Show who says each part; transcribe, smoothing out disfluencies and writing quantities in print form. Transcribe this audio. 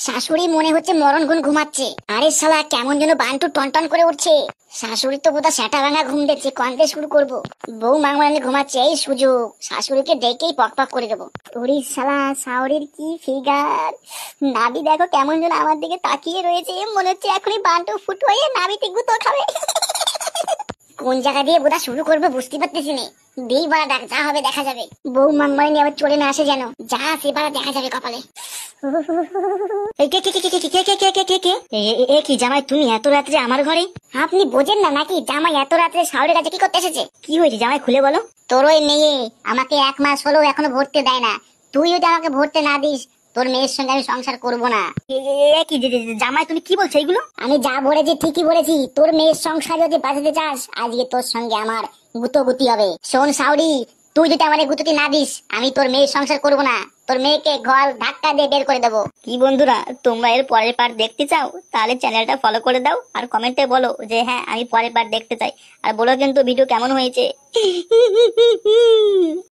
Speaker 1: শাশুড়ি মনে হচ্ছে মরণ গুণ ঘুমাচ্ছে। আরে শালা কেমন যেন বান্টু টনটন করে উঠছে। শাশুড়ি তো বোধহয় সেটা ভাঙা ঘুম দিচ্ছে, কনতে শুরু করবো। বউ মাংমারানি ঘুমাচ্ছে, এই সুযোগ শাশুড়িকে ডেকেই পক পক করে দেবো। ওরে শালা শাওরির কি ফিগার, নাবি দেখো কেমন যেন আমার দিকে তাকিয়ে রয়েছে, মনে হচ্ছে এখনই বান্টু ফুট হয়ে নাবিতে গুঁতো খাবে। কোন জায়গা দিয়ে বোধা শুরু করবো বুঝতে পারতেছি না। দিই বাড়া ডাক, যা হবে দেখা যাবে। বউ মাংমারানি আবার চলে না আসে যেন, যা সে বাড়া দেখা যাবে কপালে। কি জামাই তুমি এত রাত্রে আমার ঘরে? আপনি বোঝেন না নাকি জামাই এত রাত্রে শাওরের কাছে কি করতে এসেছে? কি হয়েছে জামাই খুলে বলো। তোর ওই মেয়ে আমাকে 1 মাস হলো এখনো ভরতে দেয় না। তুই যদি আমাকে ভরতে না দিস, তোর মেয়ের সঙ্গে আমি সংসার করব না। কি জামাই তুমি কি বলছো এগুলো? আমি যা বলেছি ঠিকই বলেছি। তোর মেয়ের সংসার যদি বাঁচাতে চাস, আজকে তোর সঙ্গে আমার গুতোগুতি হবে। শোন শাওরি, তুই যদি আমার গুতুটি না দিস, আমি তোর মেয়ের সংসার করব না। তোর মেয়েকে ঘর ধাক্কা দিয়ে বের করে দেবো। কি বন্ধুরা, তোমরা এর পরের পার্ট দেখতে চাও? তাহলে চ্যানেলটা ফলো করে দাও আর কমেন্টে বলো যে হ্যাঁ আমি পরের পার্ট দেখতে চাই। আর বলো কিন্তু ভিডিও কেমন হয়েছে।